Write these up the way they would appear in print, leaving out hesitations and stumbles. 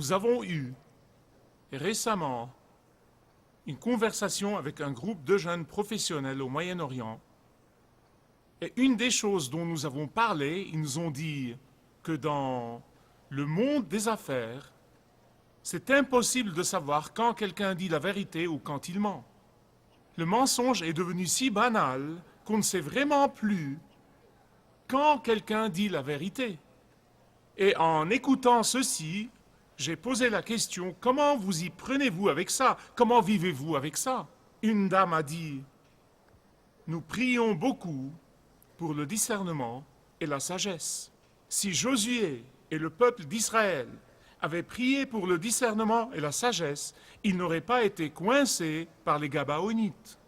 Nous avons eu récemment une conversation avec un groupe de jeunes professionnels au Moyen-Orient. Et une des choses dont nous avons parlé, ils nous ont dit que dans le monde des affaires, c'est impossible de savoir quand quelqu'un dit la vérité ou quand il ment. Le mensonge est devenu si banal qu'on ne sait vraiment plus quand quelqu'un dit la vérité. Et en écoutant ceci, j'ai posé la question, comment vous y prenez-vous avec ça? Comment vivez-vous avec ça? Une dame a dit, nous prions beaucoup pour le discernement et la sagesse. Si Josué et le peuple d'Israël avaient prié pour le discernement et la sagesse, ils n'auraient pas été coincés par les Gabaonites.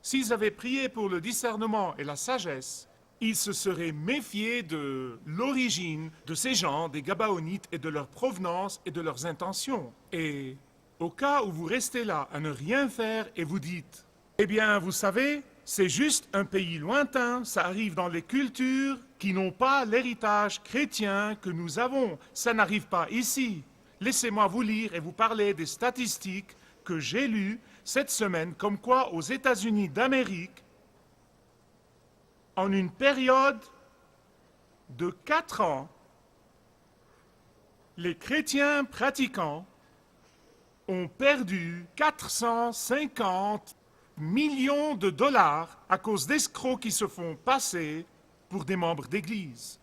S'ils avaient prié pour le discernement et la sagesse, ils se seraient méfiés de l'origine de ces gens, des Gabaonites, et de leur provenance et de leurs intentions. Et au cas où vous restez là à ne rien faire et vous dites, eh bien, vous savez, c'est juste un pays lointain, ça arrive dans les cultures qui n'ont pas l'héritage chrétien que nous avons. Ça n'arrive pas ici. Laissez-moi vous lire et vous parler des statistiques que j'ai lues cette semaine, comme quoi aux États-Unis d'Amérique, en une période de 4 ans, les chrétiens pratiquants ont perdu 450 millions de dollars à cause d'escrocs qui se font passer pour des membres d'Église.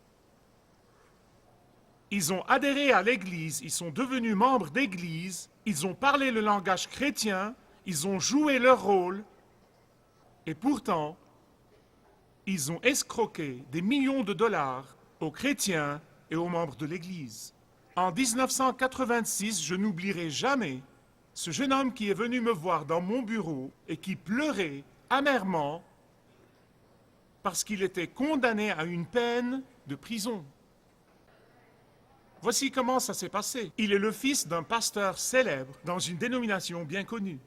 Ils ont adhéré à l'Église, ils sont devenus membres d'Église, ils ont parlé le langage chrétien, ils ont joué leur rôle, et pourtant, ils ont escroqué des millions de dollars aux chrétiens et aux membres de l'Église. En 1986, je n'oublierai jamais ce jeune homme qui est venu me voir dans mon bureau et qui pleurait amèrement parce qu'il était condamné à une peine de prison. Voici comment ça s'est passé. Il est le fils d'un pasteur célèbre dans une dénomination bien connue.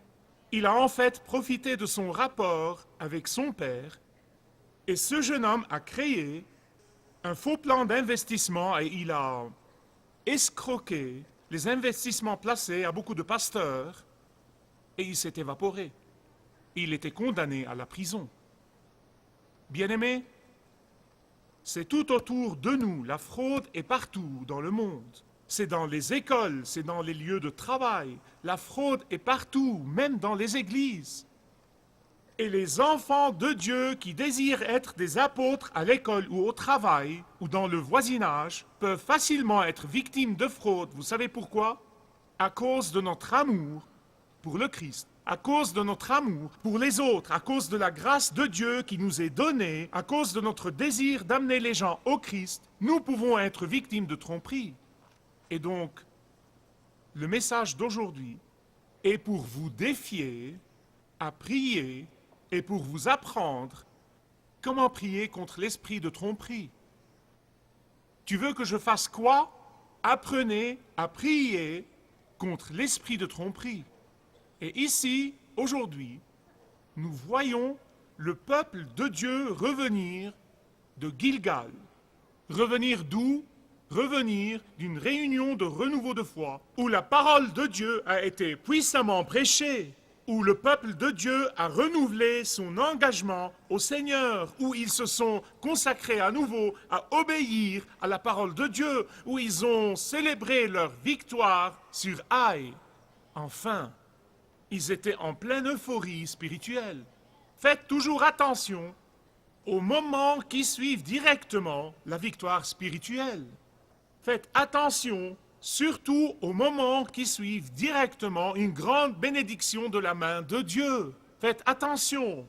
Il a en fait profité de son rapport avec son père et ce jeune homme a créé un faux plan d'investissement et il a escroqué les investissements placés à beaucoup de pasteurs et il s'est évaporé. Il était condamné à la prison. Bien-aimés, c'est tout autour de nous, la fraude est partout dans le monde. C'est dans les écoles, c'est dans les lieux de travail. La fraude est partout, même dans les églises. Et les enfants de Dieu qui désirent être des apôtres à l'école ou au travail ou dans le voisinage peuvent facilement être victimes de fraude. Vous savez pourquoi? À cause de notre amour pour le Christ, à cause de notre amour pour les autres, à cause de la grâce de Dieu qui nous est donnée, à cause de notre désir d'amener les gens au Christ, nous pouvons être victimes de tromperie. Et donc, le message d'aujourd'hui est pour vous défier à prier et pour vous apprendre comment prier contre l'esprit de tromperie. Tu veux que je fasse quoi? Apprenez à prier contre l'esprit de tromperie. Et ici, aujourd'hui, nous voyons le peuple de Dieu revenir de Gilgal. Revenir d'où? Revenir d'une réunion de renouveau de foi, où la parole de Dieu a été puissamment prêchée, où le peuple de Dieu a renouvelé son engagement au Seigneur, où ils se sont consacrés à nouveau à obéir à la parole de Dieu, où ils ont célébré leur victoire sur Haï. Enfin, ils étaient en pleine euphorie spirituelle. Faites toujours attention aux moments qui suivent directement la victoire spirituelle. Faites attention surtout aux moments qui suivent directement une grande bénédiction de la main de Dieu. Faites attention,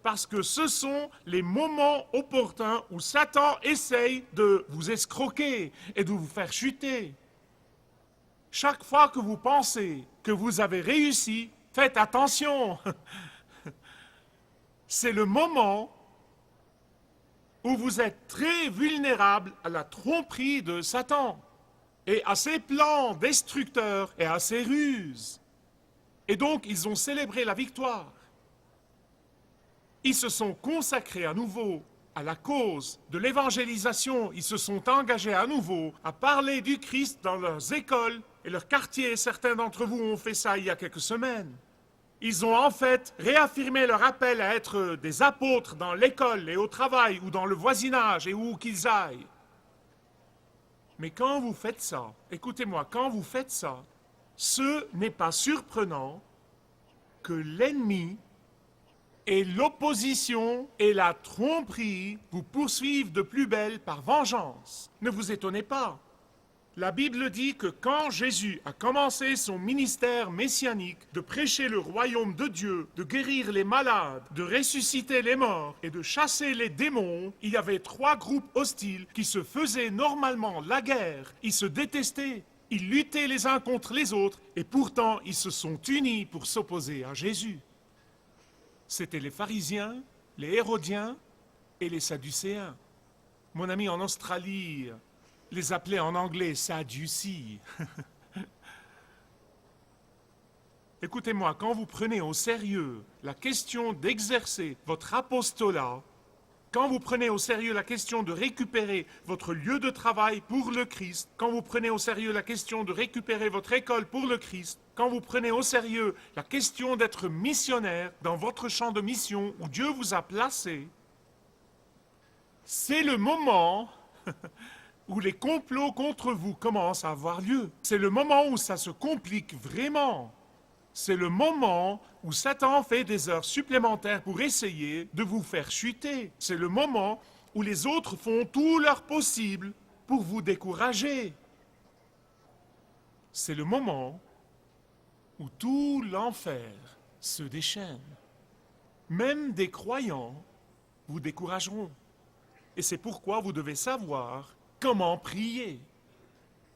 parce que ce sont les moments opportuns où Satan essaye de vous escroquer et de vous faire chuter. Chaque fois que vous pensez que vous avez réussi, faites attention. C'est le moment où vous êtes très vulnérable à la tromperie de Satan et à ses plans destructeurs et à ses ruses. Et donc, ils ont célébré la victoire. Ils se sont consacrés à nouveau à la cause de l'évangélisation. Ils se sont engagés à nouveau à parler du Christ dans leurs écoles et leurs quartiers. Certains d'entre vous ont fait ça il y a quelques semaines. Ils ont en fait réaffirmé leur appel à être des apôtres dans l'école et au travail ou dans le voisinage et où qu'ils aillent. Mais quand vous faites ça, écoutez-moi, quand vous faites ça, ce n'est pas surprenant que l'ennemi et l'opposition et la tromperie vous poursuivent de plus belle par vengeance. Ne vous étonnez pas. La Bible dit que quand Jésus a commencé son ministère messianique de prêcher le royaume de Dieu, de guérir les malades, de ressusciter les morts et de chasser les démons, il y avait 3 groupes hostiles qui se faisaient normalement la guerre. Ils se détestaient, ils luttaient les uns contre les autres et pourtant ils se sont unis pour s'opposer à Jésus. C'étaient les pharisiens, les hérodiens et les sadducéens. Mon ami en Australie les appelait en anglais Sadducees. Écoutez-moi, quand vous prenez au sérieux la question d'exercer votre apostolat, quand vous prenez au sérieux la question de récupérer votre lieu de travail pour le Christ, quand vous prenez au sérieux la question de récupérer votre école pour le Christ, quand vous prenez au sérieux la question d'être missionnaire dans votre champ de mission où Dieu vous a placé, c'est le moment où les complots contre vous commencent à avoir lieu. C'est le moment où ça se complique vraiment. C'est le moment où Satan fait des heures supplémentaires pour essayer de vous faire chuter. C'est le moment où les autres font tout leur possible pour vous décourager. C'est le moment où tout l'enfer se déchaîne. Même des croyants vous décourageront. Et c'est pourquoi vous devez savoir comment prier.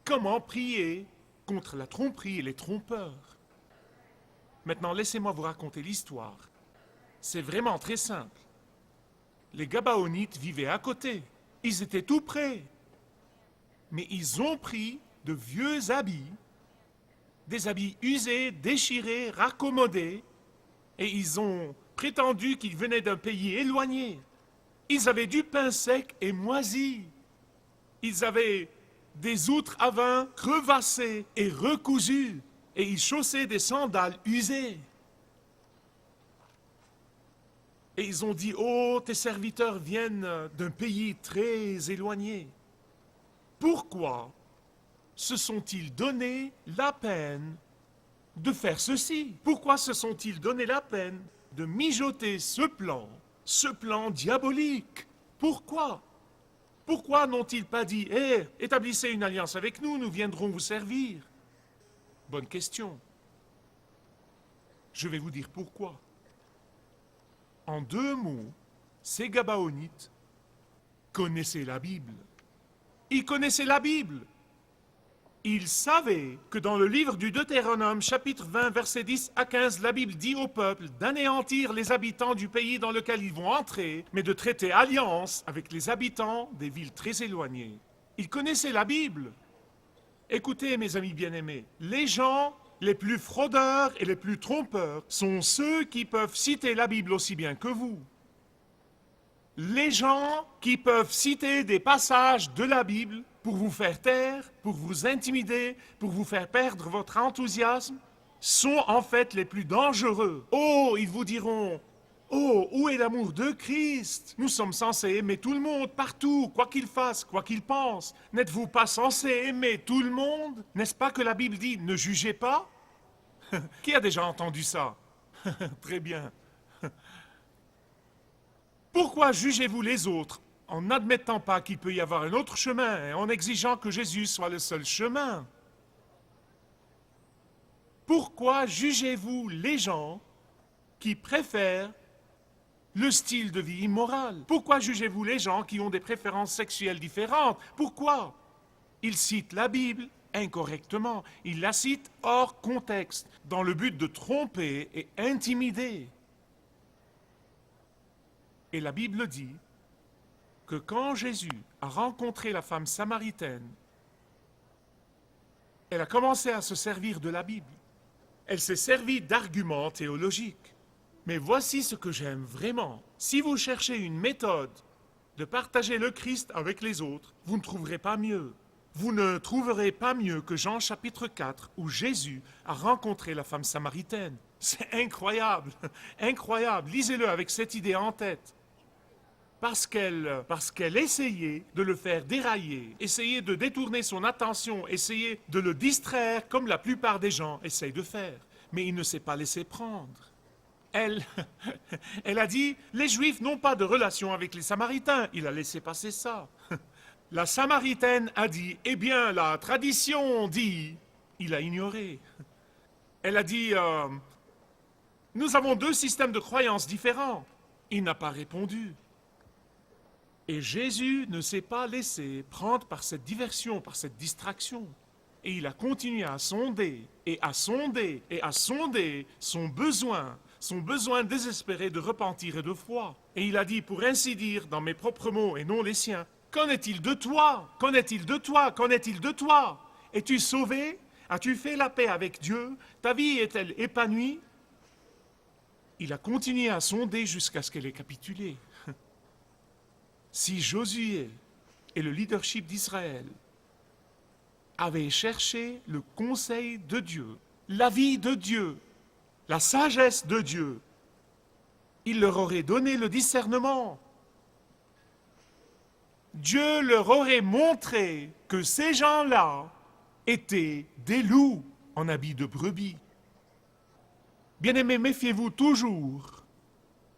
Comment prier contre la tromperie et les trompeurs. Maintenant, laissez-moi vous raconter l'histoire. C'est vraiment très simple. Les Gabaonites vivaient à côté. Ils étaient tout près. Mais ils ont pris de vieux habits, des habits usés, déchirés, raccommodés, et ils ont prétendu qu'ils venaient d'un pays éloigné. Ils avaient du pain sec et moisi. Ils avaient des outres à vin crevassées et recousues. Et ils chaussaient des sandales usées. Et ils ont dit, « Oh, tes serviteurs viennent d'un pays très éloigné. » Pourquoi se sont-ils donné la peine de faire ceci? Pourquoi se sont-ils donné la peine de mijoter ce plan diabolique? Pourquoi? Pourquoi n'ont-ils pas dit, « Hé, établissez une alliance avec nous, nous viendrons vous servir » Bonne question. Je vais vous dire pourquoi. En 2 mots, ces Gabaonites connaissaient la Bible. Ils connaissaient la Bible. Ils savaient que dans le livre du Deutéronome, chapitre 20, versets 10 à 15, la Bible dit au peuple d'anéantir les habitants du pays dans lequel ils vont entrer, mais de traiter alliance avec les habitants des villes très éloignées. Ils connaissaient la Bible. Écoutez, mes amis bien-aimés, les gens les plus fraudeurs et les plus trompeurs sont ceux qui peuvent citer la Bible aussi bien que vous. Les gens qui peuvent citer des passages de la Bible pour vous faire taire, pour vous intimider, pour vous faire perdre votre enthousiasme, sont en fait les plus dangereux. Oh, ils vous diront, oh, où est l'amour de Christ? Nous sommes censés aimer tout le monde, partout, quoi qu'il fasse, quoi qu'il pense. N'êtes-vous pas censés aimer tout le monde? N'est-ce pas que la Bible dit, ne jugez pas? Qui a déjà entendu ça? Très bien. Pourquoi jugez-vous les autres en n'admettant pas qu'il peut y avoir un autre chemin et en exigeant que Jésus soit le seul chemin? Pourquoi jugez-vous les gens qui préfèrent le style de vie immoral? Pourquoi jugez-vous les gens qui ont des préférences sexuelles différentes? Pourquoi? Ils citent la Bible incorrectement. Ils la citent hors contexte, dans le but de tromper et intimider. Et la Bible dit que quand Jésus a rencontré la femme samaritaine, elle a commencé à se servir de la Bible. Elle s'est servie d'arguments théologiques. Mais voici ce que j'aime vraiment. Si vous cherchez une méthode de partager le Christ avec les autres, vous ne trouverez pas mieux. Vous ne trouverez pas mieux que Jean chapitre 4, où Jésus a rencontré la femme samaritaine. C'est incroyable, incroyable. Lisez-le avec cette idée en tête. Parce qu'elle essayait de le faire dérailler, essayait de détourner son attention, essayait de le distraire comme la plupart des gens essayent de faire. Mais il ne s'est pas laissé prendre. Elle a dit, les Juifs n'ont pas de relation avec les Samaritains. Il a laissé passer ça. La Samaritaine a dit, eh bien, la tradition dit, il a ignoré. Elle a dit, nous avons 2 systèmes de croyances différents. Il n'a pas répondu. Et Jésus ne s'est pas laissé prendre par cette diversion, par cette distraction. Et il a continué à sonder, et à sonder, et à sonder son besoin désespéré de repentir et de foi. Et il a dit, pour ainsi dire, dans mes propres mots et non les siens, qu'en est-il de toi? Qu'en est-il de toi? Qu'en est-il de toi? Es-tu sauvé? As-tu fait la paix avec Dieu? Ta vie est-elle épanouie? Il a continué à sonder jusqu'à ce qu'elle ait capitulé. Si Josué et le leadership d'Israël avaient cherché le conseil de Dieu, l'avis de Dieu, la sagesse de Dieu, il leur aurait donné le discernement. Dieu leur aurait montré que ces gens-là étaient des loups en habit de brebis. Bien-aimés, méfiez-vous toujours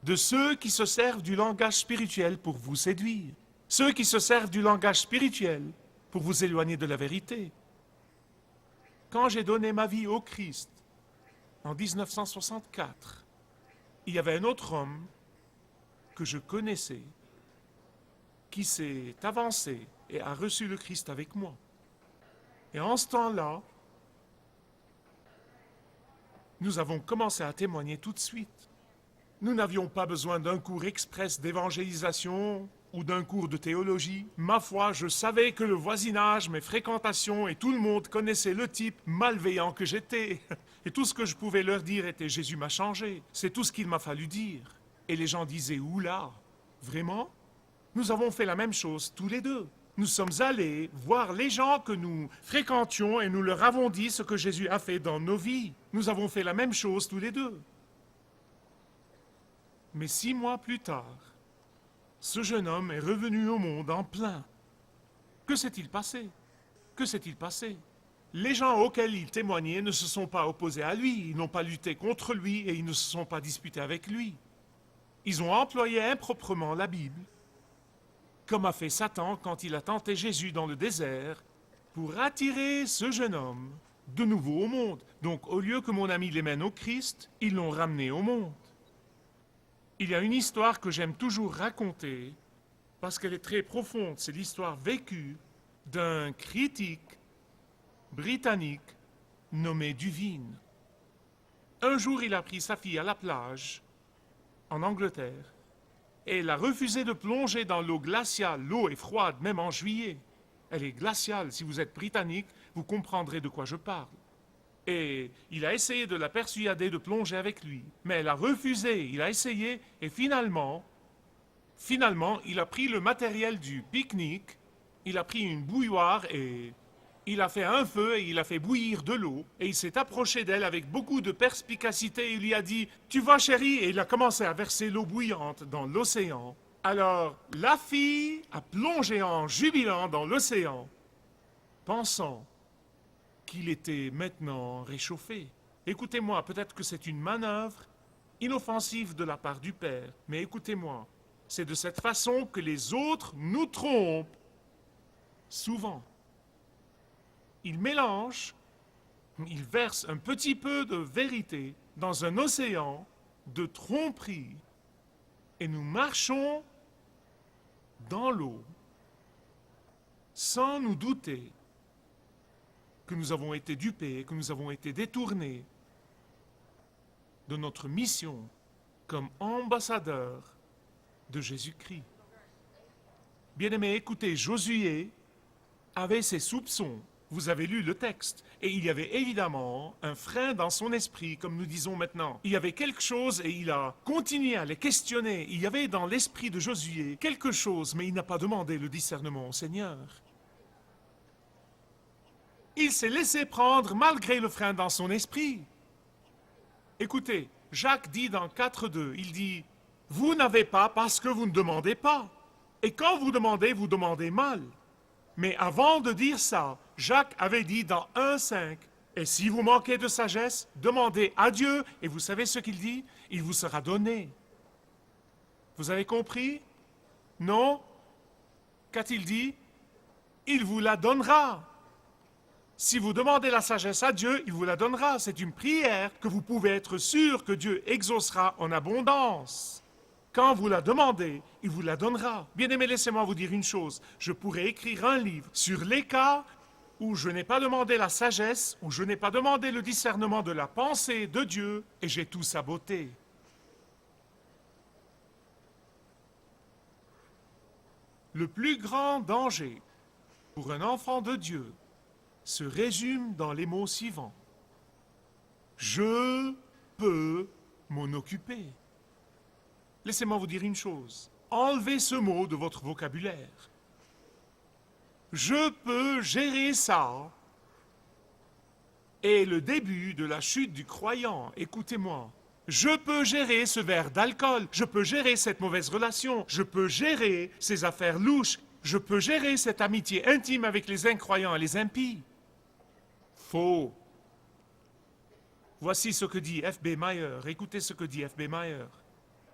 de ceux qui se servent du langage spirituel pour vous séduire, ceux qui se servent du langage spirituel pour vous éloigner de la vérité. Quand j'ai donné ma vie au Christ, en 1964, il y avait un autre homme que je connaissais qui s'est avancé et a reçu le Christ avec moi. Et en ce temps-là, nous avons commencé à témoigner tout de suite. Nous n'avions pas besoin d'un cours express d'évangélisation ou d'un cours de théologie. Ma foi, je savais que le voisinage, mes fréquentations et tout le monde connaissaient le type malveillant que j'étais. Et tout ce que je pouvais leur dire était « Jésus m'a changé ». C'est tout ce qu'il m'a fallu dire. Et les gens disaient « Oula, vraiment ?» Nous avons fait la même chose tous les deux. Nous sommes allés voir les gens que nous fréquentions et nous leur avons dit ce que Jésus a fait dans nos vies. Nous avons fait la même chose tous les deux. Mais 6 mois plus tard, ce jeune homme est revenu au monde en plein. Que s'est-il passé? Que s'est-il passé? Les gens auxquels il témoignait ne se sont pas opposés à lui, ils n'ont pas lutté contre lui et ils ne se sont pas disputés avec lui. Ils ont employé improprement la Bible, comme a fait Satan quand il a tenté Jésus dans le désert, pour attirer ce jeune homme de nouveau au monde. Donc au lieu que mon ami les mène au Christ, ils l'ont ramené au monde. Il y a une histoire que j'aime toujours raconter, parce qu'elle est très profonde. C'est l'histoire vécue d'un critique britannique nommé Duveen. Un jour, il a pris sa fille à la plage, en Angleterre, et elle a refusé de plonger dans l'eau glaciale. L'eau est froide, même en juillet. Elle est glaciale. Si vous êtes britannique, vous comprendrez de quoi je parle. Et il a essayé de la persuader de plonger avec lui. Mais elle a refusé, il a essayé, et finalement, il a pris le matériel du pique-nique, il a pris une bouilloire et il a fait un feu et il a fait bouillir de l'eau. Et il s'est approché d'elle avec beaucoup de perspicacité et il lui a dit « Tu vois chérie ?» Et il a commencé à verser l'eau bouillante dans l'océan. Alors, la fille a plongé en jubilant dans l'océan, pensant qu'il était maintenant réchauffé. Écoutez-moi, peut-être que c'est une manœuvre inoffensive de la part du Père, mais écoutez-moi, c'est de cette façon que les autres nous trompent souvent. Ils mélangent, ils versent un petit peu de vérité dans un océan de tromperie et nous marchons dans l'eau sans nous douter que nous avons été dupés, que nous avons été détournés de notre mission comme ambassadeurs de Jésus-Christ. Bien-aimés, écoutez, Josué avait ses soupçons. Vous avez lu le texte, et il y avait évidemment un frein dans son esprit, comme nous disons maintenant. Il y avait quelque chose, et il a continué à les questionner. Il y avait dans l'esprit de Josué quelque chose, mais il n'a pas demandé le discernement au Seigneur. Il s'est laissé prendre malgré le frein dans son esprit. Écoutez, Jacques dit dans 4.2, il dit « Vous n'avez pas parce que vous ne demandez pas. Et quand vous demandez mal. » Mais avant de dire ça, Jacques avait dit dans 1.5, « Et si vous manquez de sagesse, demandez à Dieu. » Et vous savez ce qu'il dit? Il vous sera donné. Vous avez compris? Non? Qu'a-t-il dit? Il vous la donnera. Si vous demandez la sagesse à Dieu, il vous la donnera. C'est une prière que vous pouvez être sûr que Dieu exaucera en abondance. Quand vous la demandez, il vous la donnera. Bien-aimés, laissez-moi vous dire une chose. Je pourrais écrire un livre sur les cas où je n'ai pas demandé la sagesse, où je n'ai pas demandé le discernement de la pensée de Dieu, et j'ai tout saboté. Le plus grand danger pour un enfant de Dieu se résume dans les mots suivants. Je peux m'en occuper. Laissez-moi vous dire une chose. Enlevez ce mot de votre vocabulaire. Je peux gérer ça est le début de la chute du croyant. Écoutez-moi. Je peux gérer ce verre d'alcool. Je peux gérer cette mauvaise relation. Je peux gérer ces affaires louches. Je peux gérer cette amitié intime avec les incroyants et les impies. Faux. Voici ce que dit F.B. Meyer. Écoutez ce que dit F.B. Meyer.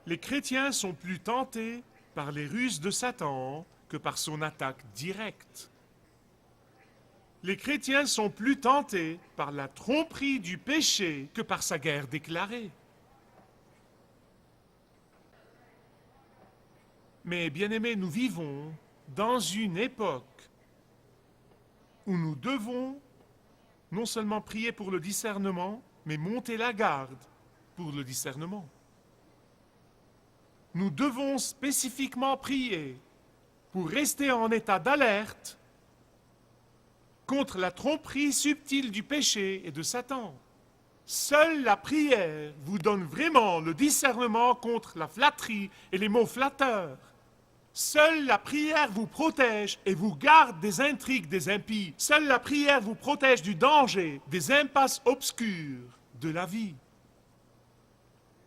Les chrétiens sont plus tentés par les ruses de Satan que par son attaque directe. Les chrétiens sont plus tentés par la tromperie du péché que par sa guerre déclarée. Mais bien-aimés, nous vivons dans une époque où nous devons non seulement prier pour le discernement, mais monter la garde pour le discernement. Nous devons spécifiquement prier pour rester en état d'alerte contre la tromperie subtile du péché et de Satan. Seule la prière vous donne vraiment le discernement contre la flatterie et les mots flatteurs. Seule la prière vous protège et vous garde des intrigues des impies. Seule la prière vous protège du danger, des impasses obscures de la vie.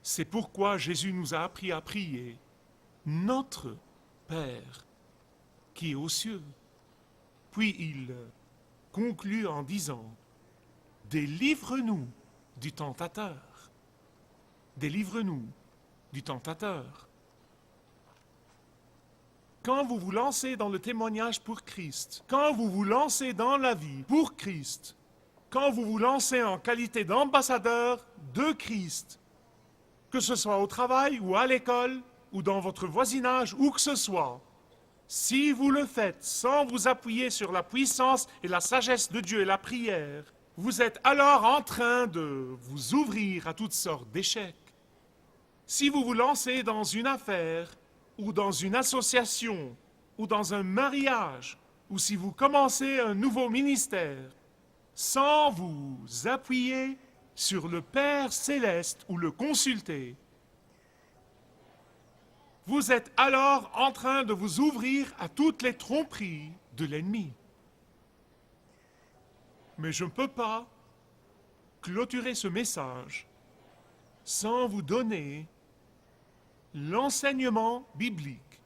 C'est pourquoi Jésus nous a appris à prier « Notre Père qui est aux cieux ». Puis il conclut en disant « Délivre-nous du tentateur. Délivre-nous du tentateur. » Quand vous vous lancez dans le témoignage pour Christ, quand vous vous lancez dans la vie pour Christ, quand vous vous lancez en qualité d'ambassadeur de Christ, que ce soit au travail ou à l'école ou dans votre voisinage, où que ce soit, si vous le faites sans vous appuyer sur la puissance et la sagesse de Dieu et la prière, vous êtes alors en train de vous ouvrir à toutes sortes d'échecs. Si vous vous lancez dans une affaire, ou dans une association, ou dans un mariage, ou si vous commencez un nouveau ministère, sans vous appuyer sur le Père céleste ou le consulter, vous êtes alors en train de vous ouvrir à toutes les tromperies de l'ennemi. Mais je ne peux pas clôturer ce message sans vous donner l'enseignement biblique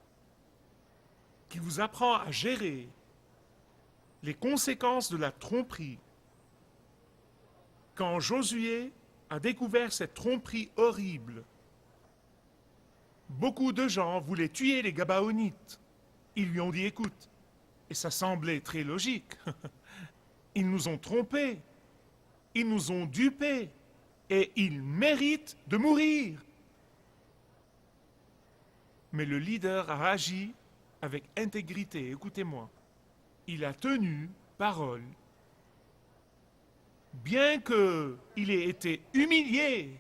qui vous apprend à gérer les conséquences de la tromperie. Quand Josué a découvert cette tromperie horrible, beaucoup de gens voulaient tuer les Gabaonites. Ils lui ont dit, écoute, et ça semblait très logique, ils nous ont trompés, ils nous ont dupés, et ils méritent de mourir. Mais le leader a agi avec intégrité, écoutez-moi. Il a tenu parole. Bien qu'il ait été humilié,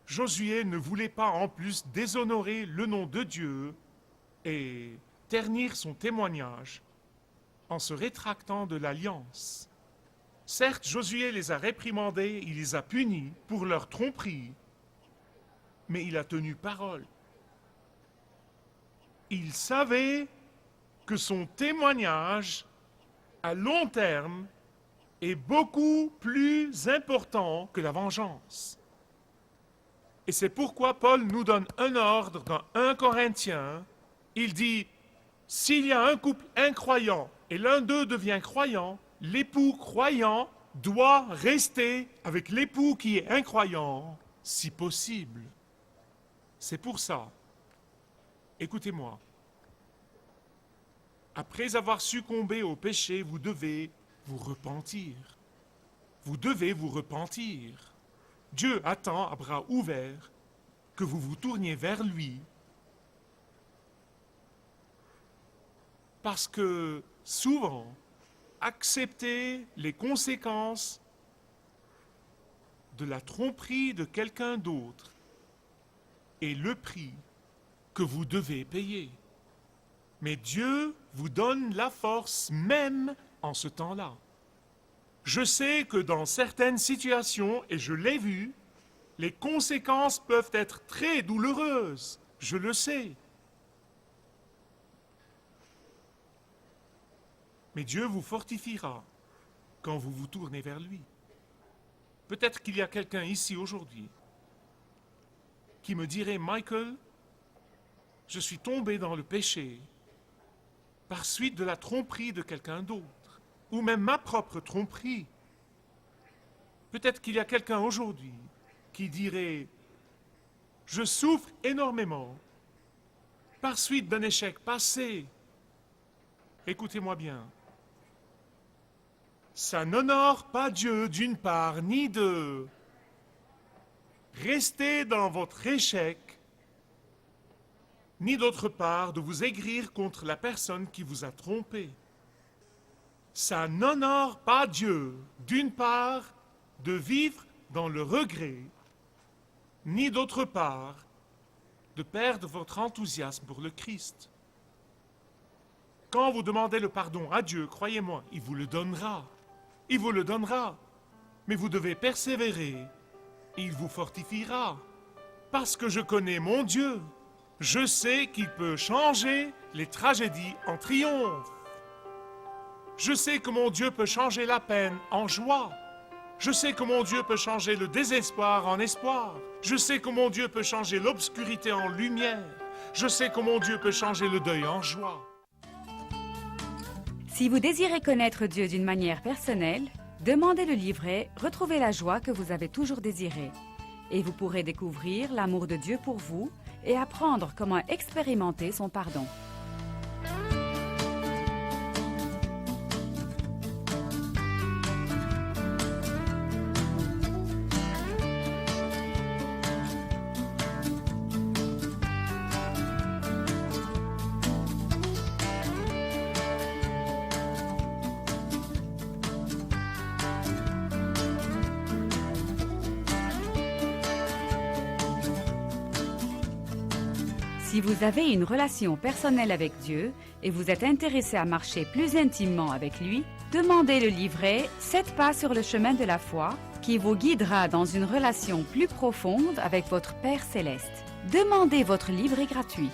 Josué ne voulait pas en plus déshonorer le nom de Dieu et ternir son témoignage. en se rétractant de l'alliance. Certes, Josué les a réprimandés, il les a punis pour leur tromperie, mais il a tenu parole. Il savait que son témoignage, à long terme, est beaucoup plus important que la vengeance. Et c'est pourquoi Paul nous donne un ordre dans 1 Corinthiens. Il dit, s'il y a un couple incroyant et l'un d'eux devient croyant, l'époux croyant doit rester avec l'époux qui est incroyant, si possible. C'est pour ça. Écoutez-moi. Après avoir succombé au péché, vous devez vous repentir. Vous devez vous repentir. Dieu attend à bras ouverts que vous vous tourniez vers lui. Parce que souvent, accepter les conséquences de la tromperie de quelqu'un d'autre est le prix que vous devez payer. Mais Dieu vous donne la force même en ce temps-là. Je sais que dans certaines situations, et je l'ai vu, les conséquences peuvent être très douloureuses. Je le sais. Mais Dieu vous fortifiera quand vous vous tournez vers lui. Peut-être qu'il y a quelqu'un ici aujourd'hui qui me dirait, Michael, je suis tombé dans le péché par suite de la tromperie de quelqu'un d'autre, ou même ma propre tromperie. Peut-être qu'il y a quelqu'un aujourd'hui qui dirait, je souffre énormément par suite d'un échec passé. Écoutez-moi bien. Ça n'honore pas Dieu d'une part, ni deux. Restez dans votre échec, ni d'autre part de vous aigrir contre la personne qui vous a trompé. Ça n'honore pas Dieu d'une part de vivre dans le regret, ni d'autre part de perdre votre enthousiasme pour le Christ. Quand vous demandez le pardon à Dieu, croyez-moi, il vous le donnera. Il vous le donnera. Mais vous devez persévérer. Il vous fortifiera. Parce que je connais mon Dieu. Je sais qu'il peut changer les tragédies en triomphe. Je sais que mon Dieu peut changer la peine en joie. Je sais que mon Dieu peut changer le désespoir en espoir. Je sais que mon Dieu peut changer l'obscurité en lumière. Je sais que mon Dieu peut changer le deuil en joie. Si vous désirez connaître Dieu d'une manière personnelle, demandez le livret « Retrouvez la joie que vous avez toujours désirée » et vous pourrez découvrir l'amour de Dieu pour vous et apprendre comment expérimenter son pardon. Si vous avez une relation personnelle avec Dieu et vous êtes intéressé à marcher plus intimement avec lui, demandez le livret « 7 pas sur le chemin de la foi » qui vous guidera dans une relation plus profonde avec votre Père Céleste. Demandez votre livret gratuit.